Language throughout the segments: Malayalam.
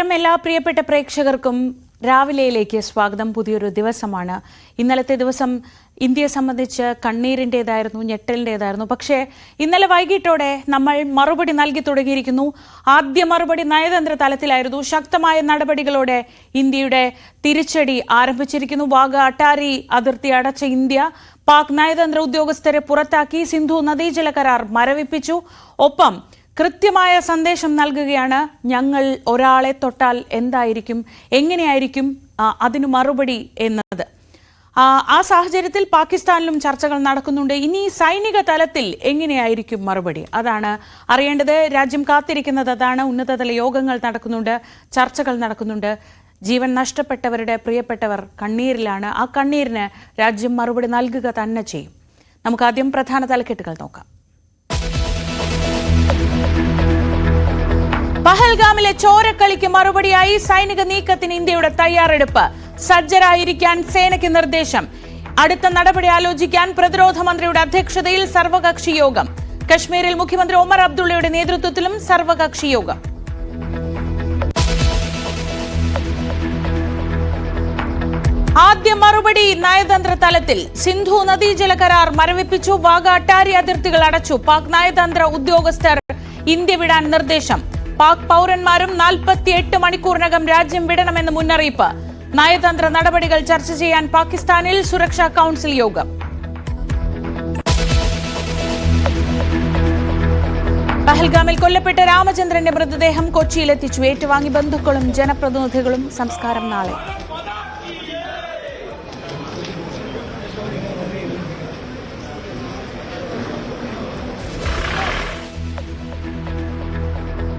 നമസ്കാരം എല്ലാ പ്രിയപ്പെട്ട പ്രേക്ഷകർക്കും രാവിലെയിലേക്ക് സ്വാഗതം. പുതിയൊരു ദിവസമാണ്. ഇന്നലത്തെ ദിവസം ഇന്ത്യയെ സംബന്ധിച്ച് കണ്ണീരിൻ്റെതായിരുന്നു, ഞെട്ടലിൻ്റെതായിരുന്നു. പക്ഷേ ഇന്നലെ വൈകിട്ടോടെ നമ്മൾ മറുപടി നൽകി തുടങ്ങിയിരിക്കുന്നു. ആദ്യ മറുപടി നയതന്ത്ര തലത്തിലായിരുന്നു. ശക്തമായ നടപടികളോടെ ഇന്ത്യയുടെ തിരിച്ചടി ആരംഭിച്ചിരിക്കുന്നു. വാഗ അട്ടാരി അതിർത്തി അടച്ച ഇന്ത്യ പാക് നയതന്ത്ര ഉദ്യോഗസ്ഥരെ പുറത്താക്കി. സിന്ധു നദീജല കരാർ മരവിപ്പിച്ചു. ഒപ്പം കൃത്യമായ സന്ദേശം നൽകുകയാണ്, ഞങ്ങൾ ഒരാളെ തൊട്ടാൽ എന്തായിരിക്കും, എങ്ങനെയായിരിക്കും അതിനു മറുപടി എന്നത്. ആ സാഹചര്യത്തിൽ പാകിസ്ഥാനിലും ചർച്ചകൾ നടക്കുന്നുണ്ട്. ഇനി സൈനിക തലത്തിൽ എങ്ങനെയായിരിക്കും മറുപടി, അതാണ് അറിയേണ്ടത്. രാജ്യം കാത്തിരിക്കുന്നത് അതാണ്. ഉന്നതതല യോഗങ്ങൾ നടക്കുന്നുണ്ട്, ചർച്ചകൾ നടക്കുന്നുണ്ട്. ജീവൻ നഷ്ടപ്പെട്ടവരുടെ പ്രിയപ്പെട്ടവർ കണ്ണീരിലാണ്. ആ കണ്ണീരിന് രാജ്യം മറുപടി നൽകുക തന്നെ ചെയ്യും. നമുക്ക് ആദ്യം പ്രധാന തലക്കെട്ടുകൾ നോക്കാം. പഹൽഗാമിലെ ചോരക്കളിക്ക് മറുപടിയായി സൈനിക നീക്കത്തിന് ഇന്ത്യയുടെ തയ്യാറെടുപ്പ്. സജ്ജരായിരിക്കാൻ സേനയ്ക്ക് നിർദ്ദേശം. അടുത്ത നടപടി ആലോചിക്കാൻ പ്രതിരോധ മന്ത്രിയുടെ അധ്യക്ഷതയിൽ സർവകക്ഷി യോഗം. കശ്മീരിൽ മുഖ്യമന്ത്രി ഒമർ അബ്ദുള്ളയുടെ നേതൃത്വത്തിലും സർവകക്ഷി യോഗം. ആദ്യ മറുപടി നയതന്ത്ര തലത്തിൽ. സിന്ധു നദീജല കരാർ മരവിപ്പിച്ചു. വാഗ അട്ടാരി അതിർത്തികൾ അടച്ചു. പാക് നയതന്ത്ര ഉദ്യോഗസ്ഥർ ഇന്ത്യ വിടാൻ നിർദ്ദേശം. പാക് പൗരന്മാരും 48 മണിക്കൂറിനകം രാജ്യം വിടണമെന്ന് മുന്നറിയിപ്പ്. നയതന്ത്ര നടപടികൾ ചർച്ച ചെയ്യാൻ പാകിസ്ഥാനിൽ സുരക്ഷാ കൌൺസിൽ യോഗം. പഹൽഗാമിൽ കൊല്ലപ്പെട്ട രാമചന്ദ്രന്റെ മൃതദേഹം കൊച്ചിയിലെത്തിച്ചു. ഏറ്റുവാങ്ങി ബന്ധുക്കളും ജനപ്രതിനിധികളും. സംസ്കാരം നാളെ.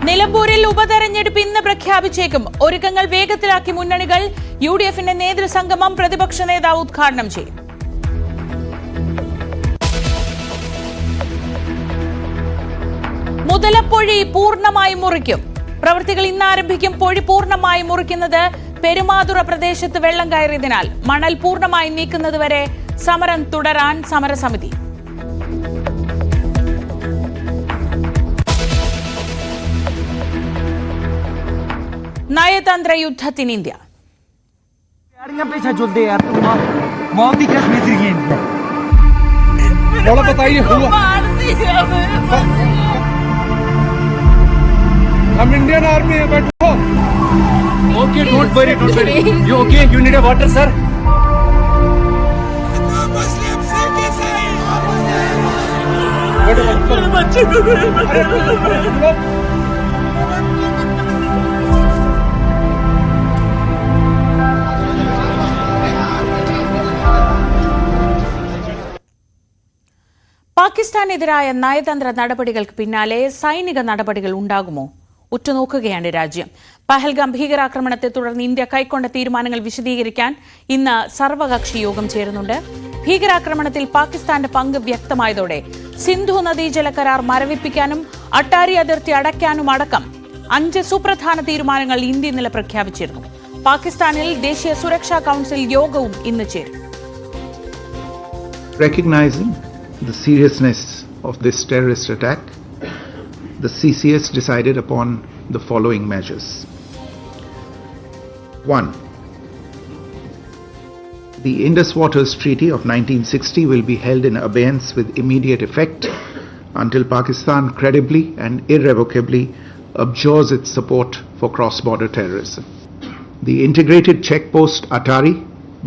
നിലമ്പൂരിൽ ഉപതെരഞ്ഞെടുപ്പ് ഇന്ന് പ്രഖ്യാപിച്ചേക്കും. ഒരുക്കങ്ങൾ വേഗത്തിലാക്കി മുന്നണികൾ. UDFന്റെ നേതൃസംഗമം പ്രതിപക്ഷ നേതാവ് ഉദ്ഘാടനം ചെയ്യും. മുതലപ്പൊഴി പൂർണ്ണമായി മുറിക്കും. പ്രവൃത്തികൾ ഇന്ന് ആരംഭിക്കും. പൊഴി പൂർണ്ണമായി മുറിക്കുന്നത് പെരുമാതുറ പ്രദേശത്ത് വെള്ളം കയറിയതിനാൽ. മണൽ പൂർണ്ണമായി നീക്കുന്നതുവരെ സമരം തുടരാൻ സമരസമിതി. നയതന്ത്ര യുദ്ധത്തിന് ഇന്ത്യ. हम इंडियन आर्मी है, बैठो. Okay, don't worry. You okay? You need a water, sir? പാകിസ്ഥാനെതിരായ നയതന്ത്ര നടപടികൾക്ക് പിന്നാലെ സൈനിക നടപടികൾ ഉണ്ടാകുമോ? ഉറ്റുനോക്കുകയാണ് രാജ്യം. പഹൽഗാം ഭീകരാക്രമണത്തെ തുടർന്ന് ഇന്ത്യ കൈക്കൊണ്ട തീരുമാനങ്ങൾ വിശദീകരിക്കാൻ ഇന്ന് സർവകക്ഷി യോഗം ചേരുന്നുണ്ട്. ഭീകരാക്രമണത്തിൽ പാകിസ്ഥാന്റെ പങ്ക് വ്യക്തമായതോടെ സിന്ധു നദീജല കരാർ മരവിപ്പിക്കാനും അട്ടാരി അതിർത്തി അടയ്ക്കാനും അടക്കം 5 സുപ്രധാന തീരുമാനങ്ങൾ ഇന്ത്യ ഇന്നലെ പ്രഖ്യാപിച്ചിരുന്നു. പാകിസ്ഥാനിൽ ദേശീയ സുരക്ഷാ കൌൺസിൽ യോഗവും ഇന്ന് ചേരും. The seriousness of this terrorist attack, the CCS decided upon the following measures. 1. The Indus Waters Treaty of 1960 will be held in abeyance with immediate effect until Pakistan credibly and irrevocably abjures its support for cross-border terrorism. The integrated checkpost Atari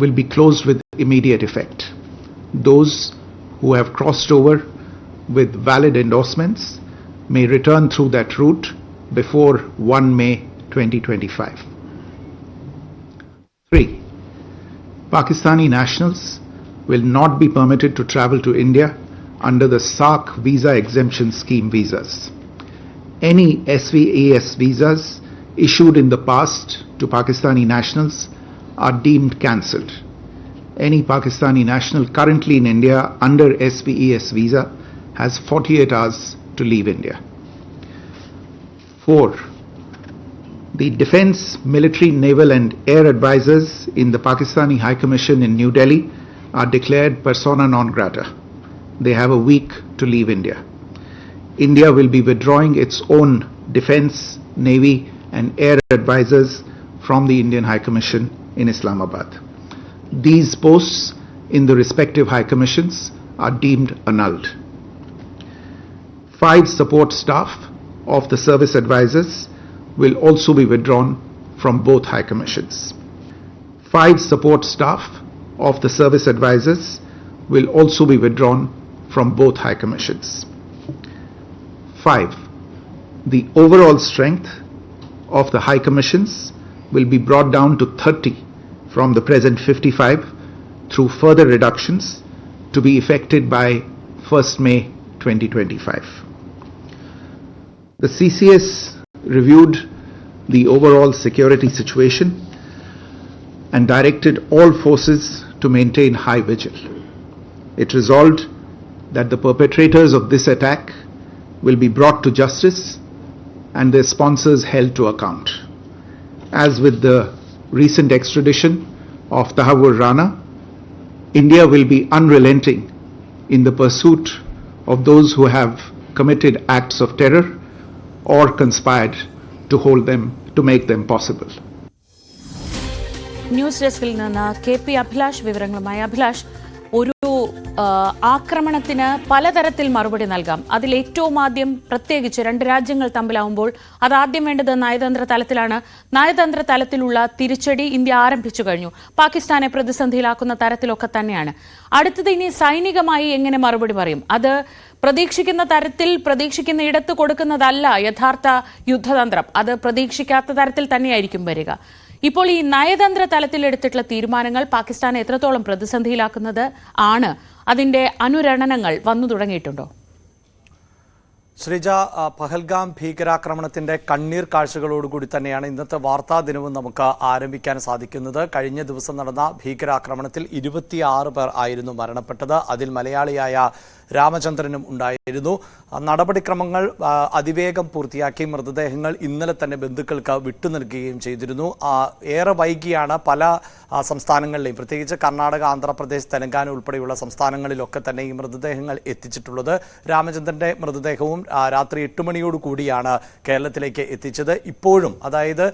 will be closed with immediate effect. Those who have crossed over with valid endorsements may return through that route before 1 May 2025. 3. Pakistani nationals will not be permitted to travel to India under the SAARC visa exemption scheme visas. Any SVES visas issued in the past to Pakistani nationals are deemed cancelled. Any Pakistani national currently in India under SVES visa has 48 hours to leave India. 4. The defense, military, naval and air advisors in the Pakistani High Commission in New Delhi are declared persona non grata. They have a week to leave India. India will be withdrawing its own defense, navy and air advisors from the Indian High Commission in Islamabad. These posts in the respective High Commissions are deemed annulled. 5 support staff of the service advisors will also be withdrawn from both High Commissions. 5 support staff of the service advisors will also be withdrawn from both High Commissions. 5. The overall strength of the High Commissions will be brought down to 30 from the present 55 through further reductions to be effected by 1st May 2025. The CCS reviewed the overall security situation and directed all forces to maintain high vigil. It resolved that the perpetrators of this attack will be brought to justice and their sponsors held to account. As with the recent extradition of Tahawur Rana, India will be unrelenting in the pursuit of those who have committed acts of terror or conspired to make them possible. News ഡെസ്കിൽ നിന്ന് KP അഭിലാഷ് വിവരങ്ങളുമായി. അഭിലാഷ്, ഒരു ആക്രമണത്തിന് പലതരത്തിൽ മറുപടി നൽകാം. അതിൽ ഏറ്റവും ആദ്യം പ്രത്യേകിച്ച് 2 രാജ്യങ്ങൾ തമ്മിലാവുമ്പോൾ അതാദ്യം വേണ്ടത് നയതന്ത്ര തലത്തിലാണ്. നയതന്ത്ര തലത്തിലുള്ള തിരിച്ചടി ഇന്ത്യ ആരംഭിച്ചു കഴിഞ്ഞു. പാകിസ്ഥാനെ പ്രതിസന്ധിയിലാക്കുന്ന തരത്തിലൊക്കെ തന്നെയാണ്. അടുത്തത് ഇനി സൈനികമായി എങ്ങനെ മറുപടി പറയും? അത് പ്രതീക്ഷിക്കുന്ന തരത്തിൽ പ്രതീക്ഷിക്കുന്ന ഇടത്ത് കൊടുക്കുന്നതല്ല യഥാർത്ഥ യുദ്ധതന്ത്രം. അത് പ്രതീക്ഷിക്കാത്ത തരത്തിൽ തന്നെയായിരിക്കും വരിക. ഇപ്പോൾ ഈ നയതന്ത്ര തലത്തിൽ എടുത്തിട്ടുള്ള തീരുമാനങ്ങൾ പാകിസ്ഥാനെ എത്രത്തോളം പ്രതിസന്ധിയിലാക്കുന്നത് ആണ്? അതിന്റെ അനുരണനങ്ങൾ വന്നു തുടങ്ങിയിട്ടുണ്ടോ? ശ്രീജ, പഹൽഗാം ഭീകരാക്രമണത്തിന്റെ കണ്ണീർ കാഴ്ചകളോടുകൂടി തന്നെയാണ് ഇന്നത്തെ വാർത്താ ദിനവും നമുക്ക് ആരംഭിക്കാൻ സാധിക്കുന്നത്. കഴിഞ്ഞ ദിവസം നടന്ന ഭീകരാക്രമണത്തിൽ 26 പേർ ആയിരുന്നു മരണപ്പെട്ടത്. അതിൽ മലയാളിയായ രാമചന്ദ്രനും ഉണ്ടായിരുന്നു. നടപടിക്രമങ്ങൾ അതിവേഗം പൂർത്തിയാക്കി മൃതദേഹങ്ങൾ ഇന്നലെ തന്നെ ബന്ധുക്കൾക്ക് വിട്ടു നൽകുകയും ചെയ്തിരുന്നു. ഏറെ വൈകിയാണ് പല സംസ്ഥാനങ്ങളിലെയും, പ്രത്യേകിച്ച് കർണാടക, ആന്ധ്രാപ്രദേശ്, തെലങ്കാന ഉൾപ്പെടെയുള്ള സംസ്ഥാനങ്ങളിലൊക്കെ തന്നെ ഈ മൃതദേഹങ്ങൾ എത്തിച്ചിട്ടുള്ളത്. രാമചന്ദ്രന്റെ മൃതദേഹവും രാത്രി 8 മണിയോട് കൂടിയാണ് കേരളത്തിലേക്ക് എത്തിച്ചത്. ഇപ്പോഴും, അതായത്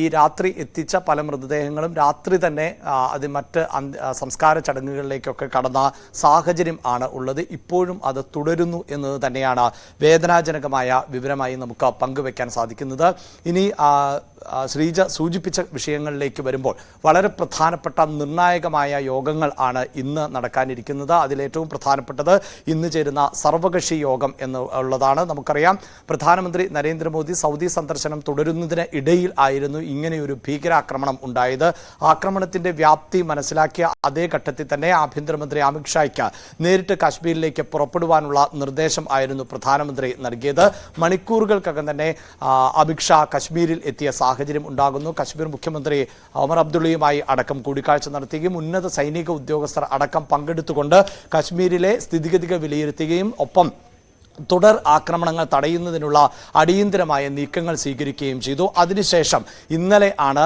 ഈ രാത്രി എത്തിച്ച പല മൃതദേഹങ്ങളും രാത്രി തന്നെ അത് മറ്റ് സംസ്കാര ചടങ്ങുകളിലേക്കൊക്കെ കടന്ന സാഹചര്യം ആണ് ഉള്ളത്. ഇപ്പോഴും അത് തുടരുന്നു എന്നത് തന്നെയാണ് വേദനാജനകമായ വിവരമായി നമുക്ക് പങ്കുവെക്കാൻ സാധിക്കുന്നത്. ഇനി ശ്രീജ സൂചിപ്പിച്ച വിഷയങ്ങളിലേക്ക് വരുമ്പോൾ വളരെ പ്രധാനപ്പെട്ട നിർണായകമായ യോഗങ്ങൾ ആണ് ഇന്ന് നടക്കാനിരിക്കുന്നത്. അതിലേറ്റവും പ്രധാനപ്പെട്ടത് ഇന്ന് ചേരുന്ന സർവകക്ഷി യോഗം എന്നുള്ളതാണ്. നമുക്കറിയാം, പ്രധാനമന്ത്രി നരേന്ദ്രമോദി സൗദി സന്ദർശനം തുടരുന്നതിന് ഇടയിൽ ആയിരുന്നു ഇങ്ങനെയൊരു ഭീകരാക്രമണം ഉണ്ടായത്. ആക്രമണത്തിന്റെ വ്യാപ്തി മനസ്സിലാക്കിയ അതേ ഘട്ടത്തിൽ തന്നെ ആഭ്യന്തരമന്ത്രി അമിത്ഷായ്ക്ക് നേരിട്ട് കാശ്മീരിലേക്ക് പുറപ്പെടുവാനുള്ള നിർദ്ദേശം ആയിരുന്നു പ്രധാനമന്ത്രി നൽകിയത്. മണിക്കൂറുകൾക്കകം തന്നെ അമിത്ഷാ കശ്മീരിൽ എത്തിയ സാഹചര്യം ഉണ്ടാകുന്നു. കശ്മീർ മുഖ്യമന്ത്രി ഒമർ അബ്ദുള്ളയുമായി അടക്കം കൂടിക്കാഴ്ച നടത്തുകയും ഉന്നത സൈനിക ഉദ്യോഗസ്ഥർ അടക്കം പങ്കെടുത്തുകൊണ്ട് കശ്മീരിലെ സ്ഥിതിഗതികൾ വിലയിരുത്തുകയും ഒപ്പം തുടർ ആക്രമണങ്ങൾ തടയുന്നതിനുള്ള അടിയന്തരമായ നീക്കങ്ങൾ സ്വീകരിക്കുകയും ചെയ്തു. അതിനുശേഷം ഇന്നലെ ആണ്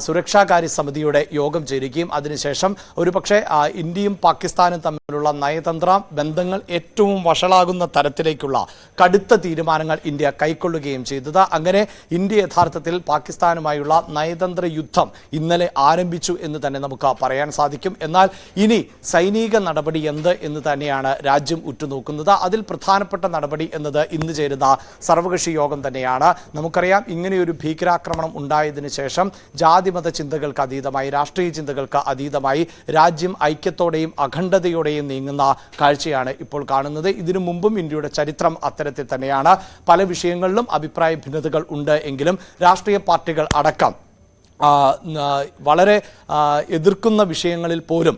സുരക്ഷാകാര്യ സമിതിയുടെ യോഗം ചേരുകയും അതിനുശേഷം ഒരുപക്ഷെ ഇന്ത്യയും പാകിസ്ഥാനും തമ്മിലുള്ള നയതന്ത്ര ബന്ധങ്ങൾ ഏറ്റവും വഷളാകുന്ന തരത്തിലേക്കുള്ള കടുത്ത തീരുമാനങ്ങൾ ഇന്ത്യ കൈക്കൊള്ളുകയും ചെയ്തത്. അങ്ങനെ ഇന്ത്യ യഥാർത്ഥത്തിൽ പാകിസ്ഥാനുമായുള്ള നയതന്ത്ര യുദ്ധം ഇന്നലെ ആരംഭിച്ചു എന്ന് തന്നെ നമുക്ക് പറയാൻ സാധിക്കും. എന്നാൽ ഇനി സൈനിക നടപടി എന്ത് എന്ന് തന്നെയാണ് രാജ്യം ഉറ്റുനോക്കുന്നത്. അതിൽ പ്രധാനപ്പെട്ട നടപടി എന്നത് ഇന്ന് ചേരുന്ന സർവകക്ഷി യോഗം തന്നെയാണ്. നമുക്കറിയാം, ഇങ്ങനെയൊരു ഭീകരാക്രമണം ഉണ്ടായതിനു ശേഷം ജാതിമത ചിന്തകൾക്ക് അതീതമായി, രാഷ്ട്രീയ ചിന്തകൾക്ക് അതീതമായി രാജ്യം ഐക്യത്തോടെയും അഖണ്ഡതയോടെയും നീങ്ങുന്ന കാഴ്ചയാണ് ഇപ്പോൾ കാണുന്നത്. ഇതിനു മുമ്പും ഇന്ത്യയുടെ ചരിത്രം അത്തരത്തിൽ തന്നെയാണ്. പല വിഷയങ്ങളിലും അഭിപ്രായ ഭിന്നതകൾ ഉണ്ട് എങ്കിലും രാഷ്ട്രീയ പാർട്ടികൾ അടക്കം വളരെ എതിർക്കുന്ന വിഷയങ്ങളിൽ പോലും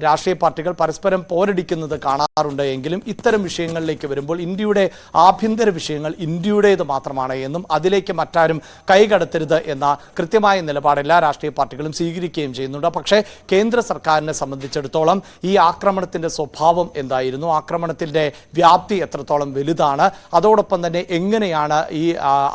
രാഷ്ട്രീയ പാർട്ടികൾ പരസ്പരം പോരടിക്കുന്നത് കാണാറുണ്ട്. എങ്കിലും ഇത്തരം വിഷയങ്ങളിലേക്ക് വരുമ്പോൾ ഇന്ത്യയുടെ ആഭ്യന്തര വിഷയങ്ങൾ ഇന്ത്യയുടേത് മാത്രമാണ് എന്നും അതിലേക്ക് മറ്റാരും കൈകടത്തരുത് എന്ന കൃത്യമായ നിലപാട് എല്ലാ രാഷ്ട്രീയ പാർട്ടികളും സ്വീകരിക്കുകയും ചെയ്യുന്നുണ്ട്. പക്ഷേ കേന്ദ്ര സർക്കാരിനെ സംബന്ധിച്ചിടത്തോളം ഈ ആക്രമണത്തിന്റെ സ്വഭാവം എന്തായിരുന്നു, ആക്രമണത്തിന്റെ വ്യാപ്തി എത്രത്തോളം വലുതാണ്, അതോടൊപ്പം തന്നെ എങ്ങനെയാണ് ഈ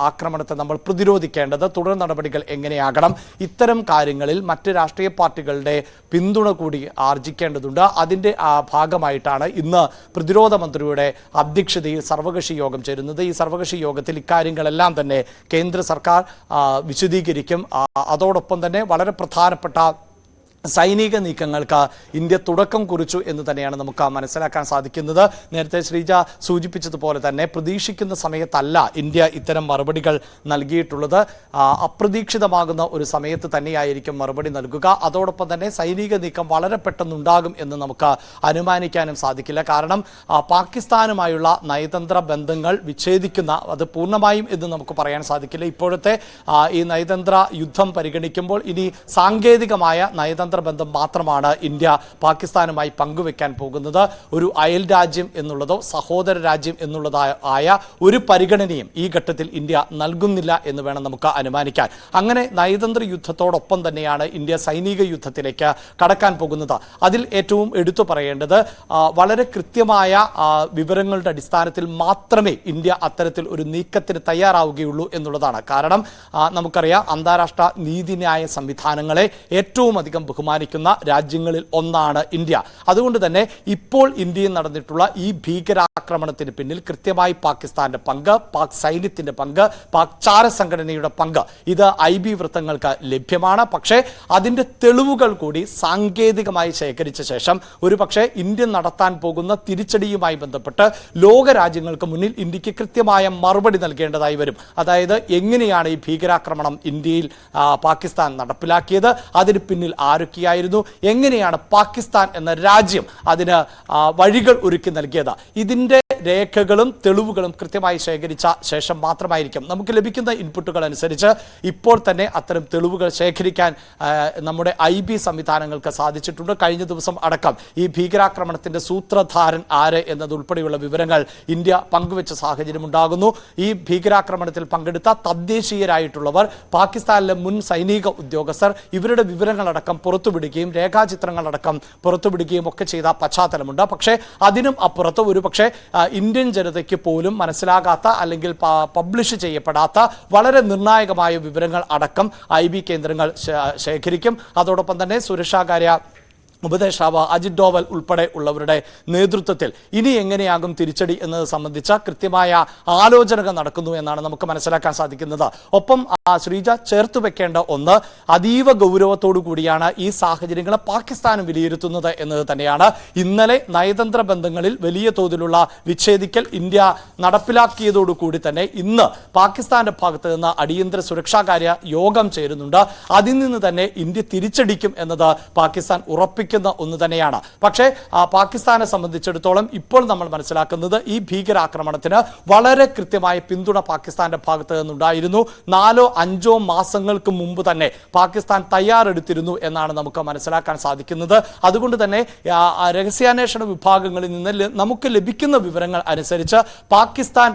ആക്രമണത്തെ നമ്മൾ പ്രതിരോധിക്കേണ്ടത്, തുടർ നടപടികൾ എങ്ങനെയാകണം, കാരണം ഇത്തരം കാര്യങ്ങളിൽ മറ്റ് രാഷ്ട്രീയ പാർട്ടികളുടെ പിന്തുണ കൂടി ആർജിക്കേണ്ടതുണ്ട്. അതിൻ്റെ ഭാഗമായിട്ടാണ് ഇന്ന് പ്രതിരോധ മന്ത്രിയുടെ അധ്യക്ഷതയിൽ സർവകക്ഷി യോഗം ചേരുന്നത്. ഈ സർവകക്ഷി യോഗത്തിൽ ഇക്കാര്യങ്ങളെല്ലാം തന്നെ കേന്ദ്ര സർക്കാർ വിശദീകരിക്കും. അതോടൊപ്പം തന്നെ വളരെ പ്രധാനപ്പെട്ട സൈനിക നീക്കങ്ങൾക്ക് ഇന്ത്യ തുടക്കം കുറിച്ചു എന്ന് തന്നെയാണ് നമുക്ക് മനസ്സിലാക്കാൻ സാധിക്കുന്നത്. നേരത്തെ ശ്രീജ സൂചിപ്പിച്ചതുപോലെ തന്നെ പ്രതീക്ഷിക്കുന്ന സമയത്തല്ല ഇന്ത്യ ഇത്തരം മറുപടികൾ നൽകിയിട്ടുള്ളത്. അപ്രതീക്ഷിതമാകുന്ന ഒരു സമയത്ത് തന്നെയായിരിക്കും മറുപടി നൽകുക. അതോടൊപ്പം തന്നെ സൈനിക നീക്കം വളരെ പെട്ടെന്നുണ്ടാകും എന്ന് നമുക്ക് അനുമാനിക്കാനും സാധിക്കില്ല. കാരണം പാകിസ്ഥാനുമായുള്ള നയതന്ത്ര ബന്ധങ്ങൾ വിച്ഛേദിക്കുന്ന, അത് പൂർണ്ണമായും എന്ന് നമുക്ക് പറയാൻ സാധിക്കില്ല. ഇപ്പോഴത്തെ ഈ നയതന്ത്ര യുദ്ധം പരിഗണിക്കുമ്പോൾ ഇനി സാങ്കേതികമായ നയതന്ത്ര ബന്ധം മാത്രമാണ് ഇന്ത്യ പാകിസ്ഥാനുമായി പങ്കുവെക്കാൻ പോകുന്നത്. ഒരു അയൽ രാജ്യം എന്നുള്ളതോ സഹോദര രാജ്യം എന്നുള്ളതായ ഒരു പരിഗണനയും ഈ ഘട്ടത്തിൽ ഇന്ത്യ നൽകുന്നില്ല എന്ന് വേണം നമുക്ക് അനുമാനിക്കാൻ. അങ്ങനെ നയതന്ത്ര യുദ്ധത്തോടൊപ്പം തന്നെയാണ് ഇന്ത്യ സൈനിക യുദ്ധത്തിലേക്ക് കടക്കാൻ പോകുന്നത്. അതിൽ ഏറ്റവും എടുത്തു പറയേണ്ടത് വളരെ കൃത്യമായ വിവരങ്ങളുടെ അടിസ്ഥാനത്തിൽ മാത്രമേ ഇന്ത്യ അത്തരത്തിൽ ഒരു നീക്കത്തിന് തയ്യാറാവുകയുള്ളൂ എന്നുള്ളതാണ്. കാരണം നമുക്കറിയാം, അന്താരാഷ്ട്ര നീതിന്യായ സംവിധാനങ്ങളെ ഏറ്റവും അധികം ബഹുമാനിക്കുന്ന രാജ്യങ്ങളിൽ ഒന്നാണ് ഇന്ത്യ. അതുകൊണ്ട് തന്നെ ഇപ്പോൾ ഇന്ത്യയിൽ നടന്നിട്ടുള്ള ഈ ഭീകരാക്രമണത്തിന് പിന്നിൽ കൃത്യമായി പാകിസ്ഥാന്റെ പങ്ക്, പാക് സൈന്യത്തിന്റെ പങ്ക്, പാക് ചാര സംഘടനയുടെ പങ്ക് ഇത് IB വൃത്തങ്ങൾക്ക് ലഭ്യമാണ്. പക്ഷേ അതിന്റെ തെളിവുകൾ കൂടി സാങ്കേതികമായി ശേഖരിച്ച ശേഷം ഒരുപക്ഷെ ഇന്ത്യ നടത്താൻ പോകുന്ന തിരിച്ചടിയുമായി ബന്ധപ്പെട്ട് ലോക രാജ്യങ്ങൾക്ക് മുന്നിൽ ഇന്ത്യക്ക് കൃത്യമായ മറുപടി നൽകേണ്ടതായി വരും. അതായത് എങ്ങനെയാണ് ഈ ഭീകരാക്രമണം ഇന്ത്യയിൽ പാകിസ്ഥാൻ നടപ്പിലാക്കിയത്, അതിന് പിന്നിൽ ആരൊക്കെയായിരുന്നു, എങ്ങനെയാണ് പാകിസ്ഥാൻ എന്ന രാജ്യം അതിന് വഴികൾ ഒരുക്കി നൽകിയത്, ഇതിൻ്റെ രേഖകളും തെളിവുകളും കൃത്യമായി ശേഖരിച്ച ശേഷം മാത്രമായിരിക്കും. നമുക്ക് ലഭിക്കുന്ന ഇൻപുട്ടുകൾ അനുസരിച്ച് ഇപ്പോൾ തന്നെ അത്തരം തെളിവുകൾ ശേഖരിക്കാൻ നമ്മുടെ IB സംവിധാനങ്ങൾക്ക് സാധിച്ചിട്ടുണ്ട്. കഴിഞ്ഞ ദിവസം അടക്കം ഈ ഭീകരാക്രമണത്തിന്റെ സൂത്രധാരൻ ആര് എന്നതുൾപ്പെടെയുള്ള വിവരങ്ങൾ ഇന്ത്യ പങ്കുവെച്ച സാഹചര്യം ഉണ്ടാകുന്നു. ഈ ഭീകരാക്രമണത്തിൽ പങ്കെടുത്ത തദ്ദേശീയരായിട്ടുള്ളവർ, പാകിസ്ഥാനിലെ മുൻ സൈനിക ഉദ്യോഗസ്ഥർ, ഇവരുടെ വിവരങ്ങളടക്കം പുറത്തുവിടുകയും രേഖാചിത്രങ്ങളടക്കം പുറത്തുവിടുകയും ഒക്കെ ചെയ്ത പശ്ചാത്തലമുണ്ട്. പക്ഷേ അതിനും അപ്പുറത്ത് ഒരുപക്ഷെ ഇന്ത്യൻ ജനതയ്ക്ക് പോലും മനസ്സിലാകാത്ത അല്ലെങ്കിൽ പബ്ലിഷ് ചെയ്യപ്പെടാത്ത വളരെ നിർണായകമായ വിവരങ്ങൾ അടക്കം IB കേന്ദ്രങ്ങൾ ശേഖരിക്കും. അതോടൊപ്പം തന്നെ സുരക്ഷാകാര്യ ഉപദേഷ്ടാവ് അജിത് ഡോവൽ ഉൾപ്പെടെ ഉള്ളവരുടെ നേതൃത്വത്തിൽ ഇനി എങ്ങനെയാകും തിരിച്ചടി എന്നത് സംബന്ധിച്ച കൃത്യമായ ആലോചനകൾ നടക്കുന്നു എന്നാണ് നമുക്ക് മനസ്സിലാക്കാൻ സാധിക്കുന്നത്. ഒപ്പം ശ്രീജ ചേർത്ത് വെക്കേണ്ട ഒന്ന്, അതീവ ഗൗരവത്തോടു കൂടിയാണ് ഈ സാഹചര്യങ്ങളെ പാകിസ്ഥാനും വിലയിരുത്തുന്നത് എന്നത് തന്നെയാണ്. ഇന്നലെ നയതന്ത്ര ബന്ധങ്ങളിൽ വലിയ തോതിലുള്ള വിച്ഛേദിക്കൽ ഇന്ത്യ നടപ്പിലാക്കിയതോടുകൂടി തന്നെ ഇന്ന് പാകിസ്ഥാന്റെ ഭാഗത്ത് നിന്ന് അടിയന്തര സുരക്ഷാകാര്യ യോഗം ചേരുന്നുണ്ട്. അതിൽ നിന്ന് തന്നെ ഇന്ത്യ തിരിച്ചടിക്കും എന്നത് പാകിസ്ഥാൻ ഉറപ്പിക്കും ഒന്ന് തന്നെയാണ്. പക്ഷേ പാകിസ്ഥാനെ സംബന്ധിച്ചിടത്തോളം ഇപ്പോൾ നമ്മൾ മനസ്സിലാക്കുന്നത് ഈ ഭീകരാക്രമണത്തിന് വളരെ കൃത്യമായ പിന്തുണ പാകിസ്ഥാന്റെ ഭാഗത്ത് നിന്നുണ്ടായിരുന്നു. 4-5 മാസങ്ങൾക്ക് മുമ്പ് തന്നെ പാകിസ്ഥാൻ തയ്യാറെടുത്തിരുന്നു എന്നാണ് നമുക്ക് മനസ്സിലാക്കാൻ സാധിക്കുന്നത്. അതുകൊണ്ട് തന്നെ രഹസ്യാന്വേഷണ വിഭാഗങ്ങളിൽ നിന്ന് നമുക്ക് ലഭിക്കുന്ന വിവരങ്ങൾ അനുസരിച്ച് പാകിസ്ഥാൻ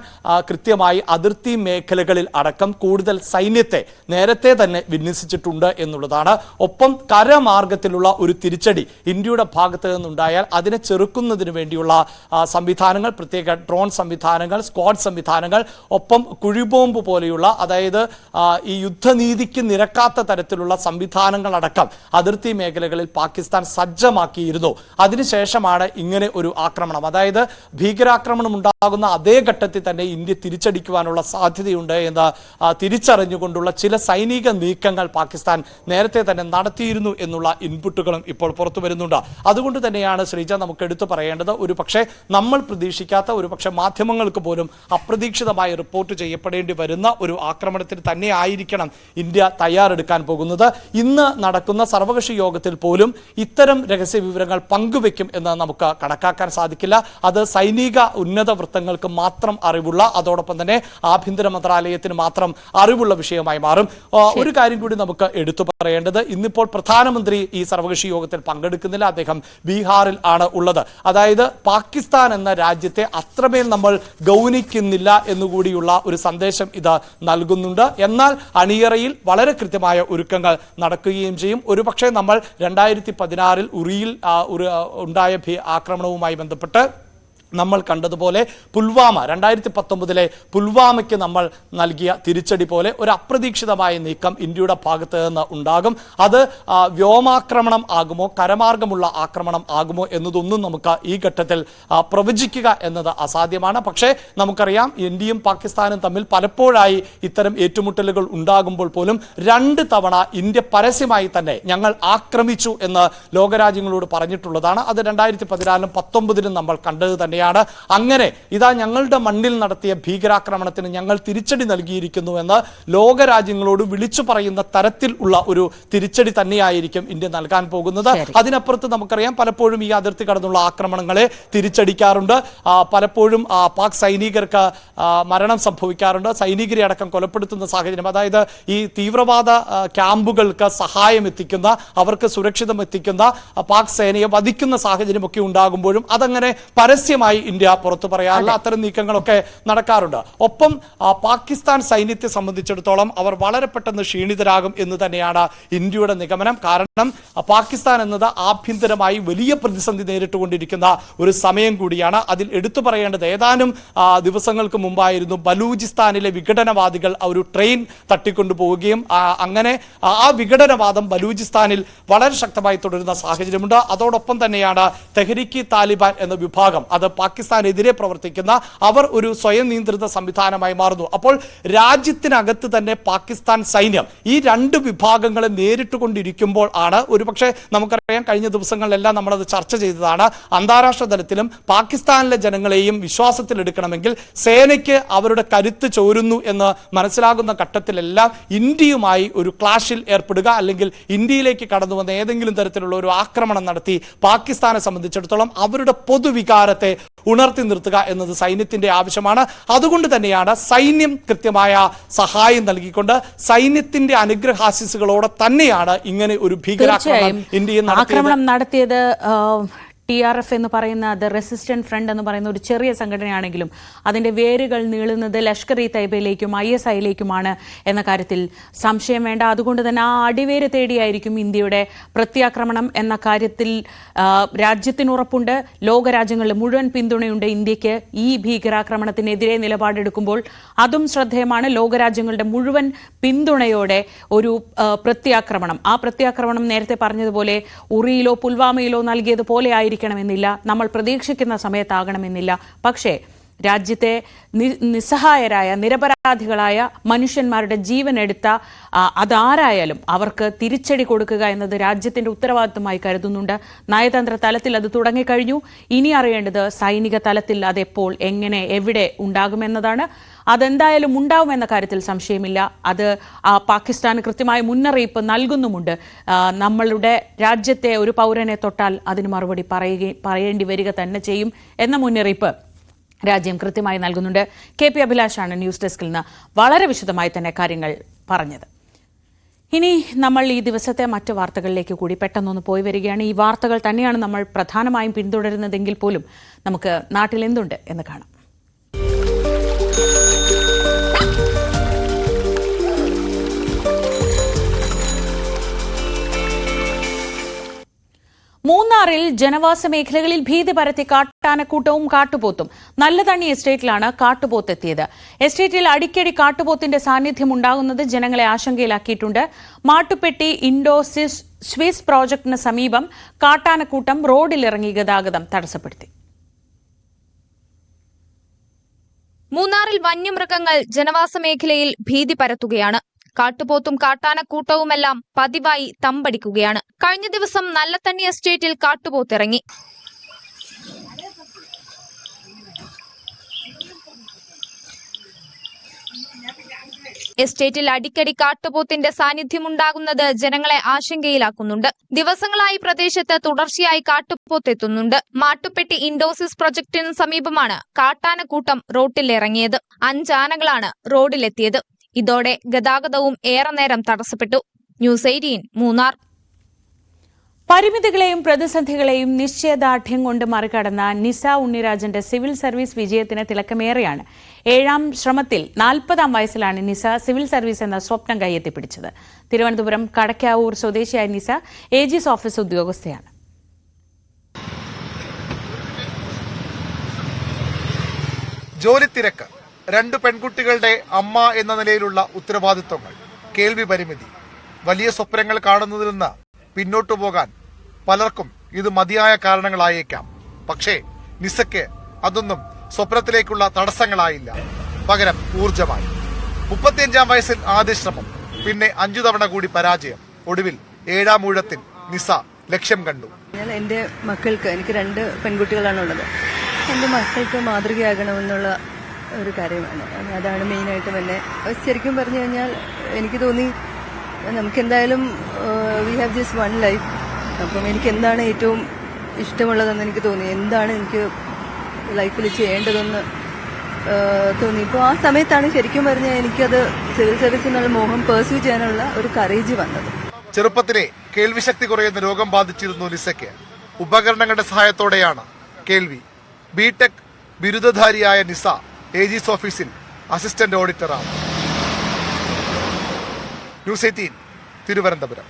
കൃത്യമായി അതിർത്തി മേഖലകളിൽ അടക്കം കൂടുതൽ സൈന്യത്തെ നേരത്തെ തന്നെ വിന്യസിച്ചിട്ടുണ്ട് എന്നുള്ളതാണ്. ഒപ്പം കരമാർഗത്തിലുള്ള ഒരു തിരിച്ചടി ഇന്ത്യയുടെ ഭാഗത്ത് നിന്നുണ്ടായാൽ അതിനെ ചെറുക്കുന്നതിന് വേണ്ടിയുള്ള സംവിധാനങ്ങൾ, പ്രത്യേക ഡ്രോൺ സംവിധാനങ്ങൾ, സ്ക്വാഡ് സംവിധാനങ്ങൾ, ഒപ്പം കുഴിബോംബ് പോലെയുള്ള, അതായത് ഈ യുദ്ധനീതിക്ക് നിരക്കാത്ത തരത്തിലുള്ള സംവിധാനങ്ങളടക്കം അതിർത്തി മേഖലകളിൽ പാകിസ്ഥാൻ സജ്ജമാക്കിയിരുന്നു. അതിനുശേഷമാണ് ഇങ്ങനെ ഒരു ആക്രമണം, അതായത് ഭീകരാക്രമണം ഉണ്ടാകുന്ന അതേ ഘട്ടത്തിൽ തന്നെ ഇന്ത്യ തിരിച്ചടിക്കുവാനുള്ള സാധ്യതയുണ്ട് എന്ന് തിരിച്ചറിഞ്ഞുകൊണ്ടുള്ള ചില സൈനിക നീക്കങ്ങൾ പാകിസ്ഥാൻ നേരത്തെ തന്നെ നടത്തിയിരുന്നു എന്നുള്ള ഇൻപുട്ടുകളും ഇപ്പോൾ പുറത്തു വരുന്നുണ്ട്. അതുകൊണ്ട് തന്നെയാണ് ശ്രീജ നമുക്ക് എടുത്തു പറയേണ്ടത്, ഒരു പക്ഷേ നമ്മൾ പ്രതീക്ഷിക്കാത്ത, ഒരു പക്ഷേ മാധ്യമങ്ങൾക്ക് പോലും അപ്രതീക്ഷിതമായി റിപ്പോർട്ട് ചെയ്യപ്പെടേണ്ടി വരുന്ന ഒരു ആക്രമണത്തിന് തന്നെ ആയിരിക്കണം ഇന്ത്യ തയ്യാറെടുക്കാൻ പോകുന്നത്. ഇന്ന് നടക്കുന്ന സർവകക്ഷി യോഗത്തിൽ പോലും ഇത്തരം രഹസ്യ വിവരങ്ങൾ പങ്കുവെക്കും എന്ന് നമുക്ക് കണക്കാക്കാൻ സാധിക്കില്ല. അത് സൈനിക ഉന്നത വൃത്തങ്ങൾക്ക് മാത്രം അറിവുള്ള, അതോടൊപ്പം തന്നെ ആഭ്യന്തര മന്ത്രാലയത്തിന് മാത്രം അറിവുള്ള വിഷയമായി മാറും. ഒരു കാര്യം കൂടി നമുക്ക് എടുത്തു പറയേണ്ടത്, ഇന്നിപ്പോൾ പ്രധാനമന്ത്രി ഈ സർവകക്ഷി യോഗത്തിൽ പങ്കെടുക്കുന്നില്ല. അദ്ദേഹം ബീഹാറിൽ ആണ് ഉള്ളത്. അതായത് പാകിസ്ഥാൻ എന്ന രാജ്യത്തെ അത്രമേൽ നമ്മൾ ഗൗനിക്കുന്നില്ല എന്നുകൂടിയുള്ള ഒരു സന്ദേശം ഇത് നൽകുന്നുണ്ട്. എന്നാൽ അണിയറയിൽ വളരെ കൃത്യമായ ഒരുക്കങ്ങൾ നടക്കുകയും ചെയ്യും. ഒരുപക്ഷെ നമ്മൾ 2016 ഉറിയിൽ ഉണ്ടായ ആക്രമണവുമായി ബന്ധപ്പെട്ട് നമ്മൾ കണ്ടതുപോലെ പുൽവാമ 2019 പുൽവാമയ്ക്ക് നമ്മൾ നൽകിയ തിരിച്ചടി പോലെ ഒരു അപ്രതീക്ഷിതമായ നീക്കം ഇന്ത്യയുടെ ഭാഗത്ത് നിന്ന് ഉണ്ടാകും. അത് വ്യോമാക്രമണം ആകുമോ കരമാർഗമുള്ള ആക്രമണം ആകുമോ എന്നതൊന്നും നമുക്ക് ഈ ഘട്ടത്തിൽ പ്രവചിക്കുക എന്നത് അസാധ്യമാണ്. പക്ഷേ നമുക്കറിയാം ഇന്ത്യയും പാകിസ്ഥാനും തമ്മിൽ പലപ്പോഴായി ഇത്തരം ഏറ്റുമുട്ടലുകൾ ഉണ്ടാകുമ്പോൾ പോലും 2 തവണ ഇന്ത്യ പരസ്യമായി തന്നെ ഞങ്ങൾ ആക്രമിച്ചു എന്ന് ലോകരാജ്യങ്ങളോട് പറഞ്ഞിട്ടുള്ളതാണ്. അത് 2014 19 നമ്മൾ കണ്ടത് തന്നെയാണ്. അങ്ങനെ ഇതാ ഞങ്ങളുടെ മണ്ണിൽ നടത്തിയ ഭീകരാക്രമണത്തിന് ഞങ്ങൾ തിരിച്ചടി നൽകിയിരിക്കുന്നുവെന്ന് ലോകരാജ്യങ്ങളോട് വിളിച്ചു പറയുന്ന തരത്തിൽ ഉള്ള ഒരു തിരിച്ചടി തന്നെയായിരിക്കും ഇന്ത്യ നൽകാൻ പോകുന്നത്. അതിനപ്പുറത്ത് നമുക്കറിയാം പലപ്പോഴും ഈ അതിർത്തി കടന്നുള്ള ആക്രമണങ്ങളെ തിരിച്ചടിക്കാറുണ്ട്. പലപ്പോഴും പാക് സൈനികർക്ക് മരണം സംഭവിക്കാറുണ്ട്. സൈനികരെ അടക്കം കൊലപ്പെടുത്തുന്ന സാഹചര്യം, അതായത് ഈ തീവ്രവാദ ക്യാമ്പുകൾക്ക് സഹായം എത്തിക്കുന്ന അവർക്ക് സുരക്ഷിതം എത്തിക്കുന്ന പാക് സേനയെ വധിക്കുന്ന സാഹചര്യമൊക്കെ ഉണ്ടാകുമ്പോഴും അതങ്ങനെ പരസ്യമായി ഇന്ത്യ പുറത്തു പറയാറില്ല. അത്തരം നീക്കങ്ങളൊക്കെ നടക്കാറുണ്ട്. ഒപ്പം പാകിസ്ഥാൻ സൈന്യത്തെ സംബന്ധിച്ചിടത്തോളം അവർ വളരെ പെട്ടെന്ന് ക്ഷീണിതരാകും എന്ന് തന്നെയാണ് ഇന്ത്യയുടെ നിഗമനം. കാരണം പാകിസ്ഥാൻ എന്നത് ആഭ്യന്തരമായി വലിയ പ്രതിസന്ധി നേരിട്ടുകൊണ്ടിരിക്കുന്ന ഒരു സമയം കൂടിയാണ്. അതിൽ എടുത്തു പറയേണ്ടത് ഏതാനും ദിവസങ്ങൾക്ക് മുമ്പായിരുന്നു ബലൂചിസ്ഥാനിലെ വിഘടനവാദികൾ ഒരു ട്രെയിൻ തട്ടിക്കൊണ്ടു പോവുകയും അങ്ങനെ ആ വിഘടനവാദം ബലൂചിസ്ഥാനിൽ വളരെ ശക്തമായി തുടരുന്ന സാഹചര്യമുണ്ട്. അതോടൊപ്പം തന്നെയാണ് തെഹ്രീക്ക് താലിബാൻ എന്ന വിഭാഗം, അത് പാകിസ്ഥാനെതിരെ പ്രവർത്തിക്കുന്ന അവർ ഒരു സ്വയം നിയന്ത്രിത സംവിധാനമായി മാറുന്നു. അപ്പോൾ രാജ്യത്തിനകത്ത് തന്നെ പാകിസ്ഥാൻ സൈന്യം ഈ 2 വിഭാഗങ്ങളെ നേരിട്ടുകൊണ്ടിരിക്കുമ്പോൾ ആണ് ഒരുപക്ഷെ നമുക്കറിയാം കഴിഞ്ഞ ദിവസങ്ങളിലെല്ലാം നമ്മളത് ചർച്ച ചെയ്തതാണ്. അന്താരാഷ്ട്ര തലത്തിലും പാകിസ്ഥാനിലെ ജനങ്ങളെയും വിശ്വാസത്തിലെടുക്കണമെങ്കിൽ സേനയ്ക്ക് അവരുടെ കരുത്ത് ചോരുന്നു എന്ന് മനസ്സിലാകുന്ന ഘട്ടത്തിലെല്ലാം ഇന്ത്യയുമായി ഒരു ക്ലാഷിൽ ഏർപ്പെടുക അല്ലെങ്കിൽ ഇന്ത്യയിലേക്ക് കടന്നു വന്ന ഏതെങ്കിലും തരത്തിലുള്ള ഒരു ആക്രമണം നടത്തി പാകിസ്ഥാനെ സംബന്ധിച്ചിടത്തോളം അവരുടെ പൊതുവികാരത്തെ ഉണർത്തി നിർത്തുക എന്നത് സൈന്യത്തിന്റെ ആവശ്യമാണ്. അതുകൊണ്ട് തന്നെയാണ് സൈന്യം കൃത്യമായ സഹായം നൽകിക്കൊണ്ട് സൈന്യത്തിന്റെ അനുഗ്രഹാശിസുകളോടെ തന്നെയാണ് ഇങ്ങനെ ഒരു ഭീകരാക്രമണം ഇന്ത്യയിൽ നടത്തിയത്. TRF എന്ന് പറയുന്ന ദ റെസിസ്റ്റന്റ് ഫ്രണ്ട് എന്ന് പറയുന്ന ഒരു ചെറിയ സംഘടനയാണെങ്കിലും അതിന്റെ വേരുകൾ നീളുന്നത് ലഷ്കർ ഇ തൈബയിലേക്കും ISIലേക്കുമാണ് എന്ന കാര്യത്തിൽ സംശയം വേണ്ട. അതുകൊണ്ട് തന്നെ ആ അടിവേര് തേടിയായിരിക്കും ഇന്ത്യയുടെ പ്രത്യാക്രമണം എന്ന കാര്യത്തിൽ രാജ്യത്തിനുറപ്പുണ്ട്. ലോകരാജ്യങ്ങളിൽ മുഴുവൻ പിന്തുണയുണ്ട് ഇന്ത്യക്ക് ഈ ഭീകരാക്രമണത്തിനെതിരെ നിലപാടെടുക്കുമ്പോൾ. അതും ശ്രദ്ധേയമാണ്. ലോകരാജ്യങ്ങളുടെ മുഴുവൻ പിന്തുണയോടെ ഒരു പ്രത്യാക്രമണം, ആ പ്രത്യാക്രമണം നേരത്തെ പറഞ്ഞതുപോലെ ഉറിയിലോ പുൽവാമയിലോ നൽകിയതുപോലെ ആയിരിക്കും ണമെന്നില്ല, നമ്മൾ പ്രതീക്ഷിക്കുന്ന സമയത്താകണമെന്നില്ല. പക്ഷേ രാജ്യത്തെ നിസ്സഹായരായ നിരപരാധികളായ മനുഷ്യന്മാരുടെ ജീവൻ എടുത്ത അതാരായാലും അവർക്ക് തിരിച്ചടി കൊടുക്കുക എന്നത് രാജ്യത്തിന്റെ ഉത്തരവാദിത്തമായി കരുതുന്നുണ്ട്. നയതന്ത്ര തലത്തിൽ അത് തുടങ്ങിക്കഴിഞ്ഞു. ഇനി അറിയേണ്ടത് സൈനിക തലത്തിൽ അതെപ്പോൾ എങ്ങനെ എവിടെ ഉണ്ടാകുമെന്നതാണ്. അതെന്തായാലും ഉണ്ടാവുമെന്ന കാര്യത്തിൽ സംശയമില്ല. അത് പാകിസ്ഥാന് കൃത്യമായ മുന്നറിയിപ്പ് നൽകുന്നുമുണ്ട്. നമ്മളുടെ രാജ്യത്തെ ഒരു പൗരനെ തൊട്ടാൽ അതിന് മറുപടി പറയേണ്ടി വരിക തന്നെ ചെയ്യും എന്ന മുന്നറിയിപ്പ് രാജ്യം കൃത്യമായി നൽകുന്നുണ്ട്. KP അഭിലാഷാണ് ന്യൂസ് ഡെസ്കിൽ നിന്ന് വളരെ വിശദമായി തന്നെ കാര്യങ്ങൾ പറഞ്ഞത്. ഇനി നമ്മൾ ഈ ദിവസത്തെ മറ്റു വാർത്തകളിലേക്ക് കൂടി പെട്ടെന്നൊന്ന് പോയി വരികയാണ്. ഈ വാർത്തകൾ തന്നെയാണ് നമ്മൾ പ്രധാനമായും പിന്തുടരുന്നതെങ്കിൽ പോലും നമുക്ക് നാട്ടിൽ എന്തുണ്ട് എന്ന് കാണാം. മൂന്നാറിൽ ജനവാസ മേഖലകളിൽ ഭീതി പരത്തി കാട്ടാനക്കൂട്ടവും കാട്ടുപോത്തും. നല്ലതണ്ണി എസ്റ്റേറ്റിലാണ് കാട്ടുപോത്ത് എത്തിയത്. എസ്റ്റേറ്റിൽ അടിക്കടി കാട്ടുപോത്തിന്റെ സാന്നിധ്യം ഉണ്ടാകുന്നത് ജനങ്ങളെ ആശങ്കയിലാക്കിയിട്ടുണ്ട്. മാട്ടുപ്പെട്ടി ഇൻഡോസിസ് സ്വിസ് പ്രോജക്ടിന് സമീപം കാട്ടാനക്കൂട്ടം റോഡിലിറങ്ങി ഗതാഗതം തടസ്സപ്പെടുത്തി. മൂന്നാറിൽ വന്യമൃഗങ്ങൾ ജനവാസ മേഖലയിൽ ഭീതി പരത്തുകയാണ്. കാട്ടുപോത്തും കാട്ടാനക്കൂട്ടവുമെല്ലാം പതിവായി തമ്പടിക്കുകയാണ്. കഴിഞ്ഞ ദിവസം നല്ലതണ്ണി എസ്റ്റേറ്റിൽ കാട്ടുപോത്തിറങ്ങി. എസ്റ്റേറ്റിൽ അടിക്കടി കാട്ടുപോത്തിന്റെ സാന്നിധ്യമുണ്ടാകുന്നത് ജനങ്ങളെ ആശങ്കയിലാക്കുന്നുണ്ട്. ദിവസങ്ങളായി പ്രദേശത്ത് തുടർച്ചയായി കാട്ടുപോത്തെത്തുന്നുണ്ട്. മാട്ടുപ്പെട്ടി ഇൻഡോസിസ് പ്രൊജക്ടിന് സമീപമാണ് കാട്ടാനക്കൂട്ടം റോട്ടിലിറങ്ങിയത്. 5 ആനകളാണ് റോഡിലെത്തിയത്. ഇതോടെ ഗതാഗതവും ഏറെ നേരം തടസ്സപ്പെട്ടു. ന്യൂസ് 18 മൂന്നാർ. പരിമിതികളെയും പ്രതിസന്ധികളെയും നിശ്ചയദാർഢ്യം കൊണ്ട് മറികടന്ന നിസ ഉണ്ണിരാജന്റെ സിവിൽ സർവീസ് വിജയത്തിന് തിളക്കമേറെയാണ്. 7ാം ശ്രമത്തിൽ 40ാം വയസ്സിലാണ് നിസ സിവിൽ സർവീസ് എന്ന സ്വപ്നം കൈയെത്തിപ്പിടിച്ചത്. തിരുവനന്തപുരം കടക്കാവൂർ സ്വദേശിയായ നിസ AG's ഓഫീസ് ഉദ്യോഗസ്ഥയാണ്. ജോലി തിരക്ക്, 2 പെൺകുട്ടികളുടെ അമ്മ എന്ന നിലയിലുള്ള ഉത്തരവാദിത്വങ്ങൾ, കേൾവി പരിമിതി, വലിയ സ്വപ്നങ്ങൾ കാണുന്നതിൽ നിന്ന് പിന്നോട്ടു പോകാൻ പലർക്കും ഇത് മതിയായ കാരണങ്ങളായേക്കാം. പക്ഷേ നിസയ്ക്ക് അതൊന്നും സ്വപ്നത്തിലേക്കുള്ള തടസ്സങ്ങളായില്ല, പകരം ഊർജമായി. 35-ാം വയസ്സിൽ ആദ്യ ശ്രമം, പിന്നെ 5 തവണ കൂടി പരാജയം. ഒടുവിൽ 7-ാം ഊഴത്തിൽ നിസ ലക്ഷ്യം കണ്ടു. എൻ്റെ മക്കൾക്ക്, എനിക്ക് 2 പെൺകുട്ടികളാണുള്ളത്, എൻ്റെ മക്കൾക്ക് മാതൃകയാകണമെന്നുള്ള ഒരു കാര്യമാണ്. അതാണ് മെയിനായിട്ട് തന്നെ. ശരിക്കും പറഞ്ഞു കഴിഞ്ഞാൽ എനിക്ക് തോന്നി നമുക്കെന്തായാലും we have just one life. അപ്പം എനിക്ക് എന്താണ് ഏറ്റവും ഇഷ്ടമുള്ളതെന്ന് എനിക്ക് തോന്നി, എന്താണ് എനിക്ക് ലൈഫിൽ ചെയ്യേണ്ടതെന്ന് തോന്നി. ഇപ്പോൾ ആ സമയത്താണ് ശരിക്കും പറഞ്ഞാൽ എനിക്കത് സിവിൽ സർവീസ് എന്നുള്ള മോഹം പെർസ്യൂ ചെയ്യാനുള്ള ഒരു കറേജ് വന്നത്. ചെറുപ്പത്തിലെ കേൾവിശക്തി കുറയുന്ന രോഗം ബാധിച്ചിരുന്നു നിസയ്ക്ക്. ഉപകരണങ്ങളുടെ സഹായത്തോടെയാണ് കേൾവി. ബിടെക് ബിരുദധാരിയായ നിസ ഏജീസ് ഓഫീസിൽ അസിസ്റ്റന്റ് ഓഡിറ്ററാണ്. ന്യൂസ് 18 തിരുവനന്തപുരം.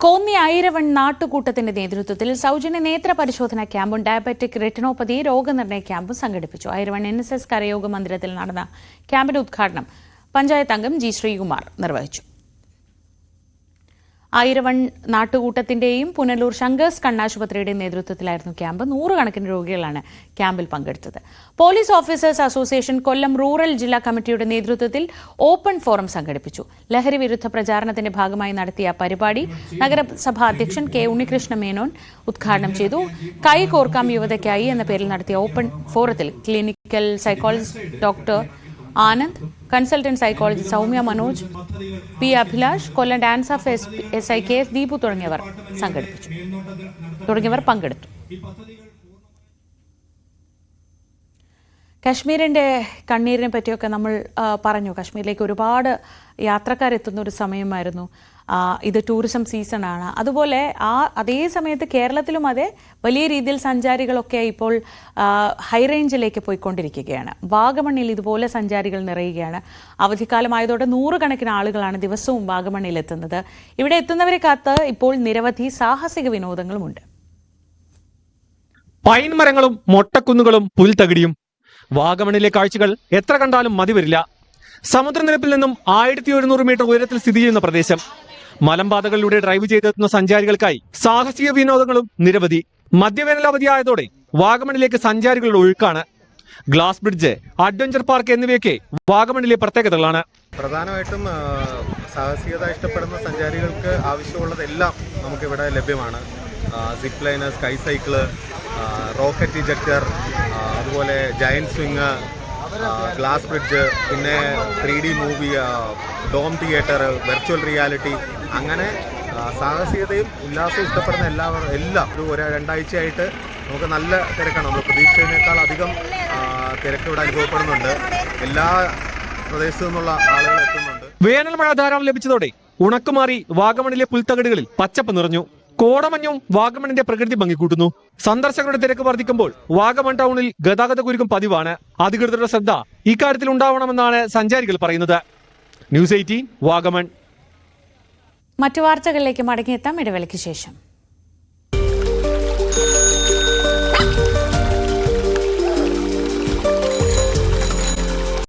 കോന്നി ഐരവൺ നാട്ടുകൂട്ടത്തിന്റെ നേതൃത്വത്തിൽ സൗജന്യ നേത്ര പരിശോധനാ ക്യാമ്പും ഡയബറ്റിക് റെറ്റിനോപ്പതി രോഗനിർണയ ക്യാമ്പും സംഘടിപ്പിച്ചു. ഐരവൺ NSS കരയോഗ മന്ദിരത്തിൽ നടന്ന ക്യാമ്പിന്റെ ഉദ്ഘാടനം പഞ്ചായത്ത് അംഗം ജി ശ്രീകുമാർ നിർവഹിച്ചു. ഐരവൺ നാട്ടുകൂട്ടത്തിന്റെയും പുനലൂർ ശങ്കേഴ്സ് കണ്ണാശുപത്രിയുടെയും നേതൃത്വത്തിലായിരുന്നു ക്യാമ്പ്. 100 കണക്കിന് രോഗികളാണ് ക്യാമ്പിൽ പങ്കെടുത്തത്. പോലീസ് ഓഫീസേഴ്സ് അസോസിയേഷൻ കൊല്ലം റൂറൽ ജില്ലാ കമ്മിറ്റിയുടെ നേതൃത്വത്തിൽ ഓപ്പൺ ഫോറം സംഘടിപ്പിച്ചു. ലഹരി വിരുദ്ധ പ്രചാരണത്തിന്റെ ഭാഗമായി നടത്തിയ പരിപാടി നഗരസഭാ അധ്യക്ഷൻ കെ ഉണ്ണികൃഷ്ണ മേനോൻ ഉദ്ഘാടനം ചെയ്തു. കൈ കോർക്കാം യുവതയ്ക്കായി എന്ന പേരിൽ നടത്തിയ ഓപ്പൺ ഫോറത്തിൽ clinical psychologist doctor Anand, consultant psychologist Soumya Manoj, P Abhilash, Kollam dance of SI KS Deepu തുടങ്ങിയവർ പങ്കെടുത്തു. കശ്മീരിന്റെ കണ്ണീരിനെ പറ്റിയൊക്കെ നമ്മൾ പറഞ്ഞു. കശ്മീരിലേക്ക് ഒരുപാട് യാത്രക്കാരെത്തുന്ന ഒരു സമയമായിരുന്നു. ഇത് ടൂറിസം സീസണാണ്. അതുപോലെ അതേ സമയത്ത് കേരളത്തിലും അതെ വലിയ രീതിയിൽ സഞ്ചാരികളൊക്കെ ഇപ്പോൾ ഹൈ റേഞ്ചിലേക്ക് പോയിക്കൊണ്ടിരിക്കുകയാണ്. വാഗമണ്ണിൽ ഇതുപോലെ സഞ്ചാരികൾ നിറയുകയാണ്. അവധിക്കാലമായതോടെ 100 കണക്കിന് ആളുകളാണ് ദിവസവും വാഗമണ്ണിൽ എത്തുന്നത്. ഇവിടെ എത്തുന്നവരെ കാത്ത് ഇപ്പോൾ നിരവധി സാഹസിക വിനോദങ്ങളുമുണ്ട്. പൈൻ മരങ്ങളും മൊട്ടക്കുന്നുകളും പുൽത്തകിടിയും. വാഗമണിലെ കാഴ്ചകൾ എത്ര കണ്ടാലും മതി വരില്ല. സമുദ്രനിരപ്പിൽ നിന്നും 1700 മീറ്റർ ഉയരത്തിൽ സ്ഥിതി ചെയ്യുന്ന പ്രദേശം. മലമ്പാതകളിലൂടെ ഡ്രൈവ് ചെയ്തെത്തുന്ന സഞ്ചാരികൾക്കായി സാഹസിക വിനോദങ്ങളും നിരവധി. മധ്യവേനൽ അവധിയായതോടെ വാഗമണിലേക്ക് സഞ്ചാരികളുടെ ഒഴുക്കാണ്. ഗ്ലാസ് ബ്രിഡ്ജ്, അഡ്വഞ്ചർ പാർക്ക് എന്നിവയൊക്കെ വാഗമണിലെ പ്രത്യേകതകളാണ്. പ്രധാനമായിട്ടും സാഹസികത ഇഷ്ടപ്പെടുന്ന സഞ്ചാരികൾക്ക് ആവശ്യമുള്ളതെല്ലാം നമുക്കിവിടെ ലഭ്യമാണ്. Zip line, sky cycle, rocket ejector, അതുപോലെ ജയന്റ് സ്വിങ്, ഗ്ലാസ് ബ്രിഡ്ജ്, പിന്നെ 3D movie, dome theatre, virtual reality, അങ്ങനെ സാഹസികതയും ഉല്ലാസവും ഇഷ്ടപ്പെടുന്ന എല്ലാം ഒരു 2 ആഴ്ചയായിട്ട് നമുക്ക് നല്ല തിരക്കാണ്. നമ്മൾ പ്രതീക്ഷിച്ചതിനേക്കാൾ അധികം തിരക്ക് ഇവിടെ അനുഭവപ്പെടുന്നുണ്ട്. എല്ലാ പ്രദേശത്തു നിന്നുള്ള ആളുകൾ എത്തുന്നുണ്ട്. വേനൽ മഴ ധാരാളം ലഭിച്ചതോടെ ഉണക്കുമാറി വാഗമണിലെ പുൽത്തകിടുകളിൽ പച്ചപ്പ് നിറഞ്ഞു. കോടമഞ്ഞും വാഗമണിന്റെ പ്രകൃതി ഭംഗി കൂട്ടുന്നു. സന്ദർശകരുടെ തിരക്ക് വർദ്ധിക്കുമ്പോൾ വാഗമൺ ടൗണിൽ ഗതാഗത കുരുക്കും പതിവാണ്. അധികൃതരുടെ ശ്രദ്ധ ഇക്കാര്യത്തിൽ ഉണ്ടാവണമെന്നാണ് സഞ്ചാരികൾ പറയുന്നത്. ന്യൂസ് 18 വാഗമൺ. മറ്റു വാർത്തകളിലേക്ക് മടങ്ങിയെത്താം ഇടവേളയ്ക്ക് ശേഷം.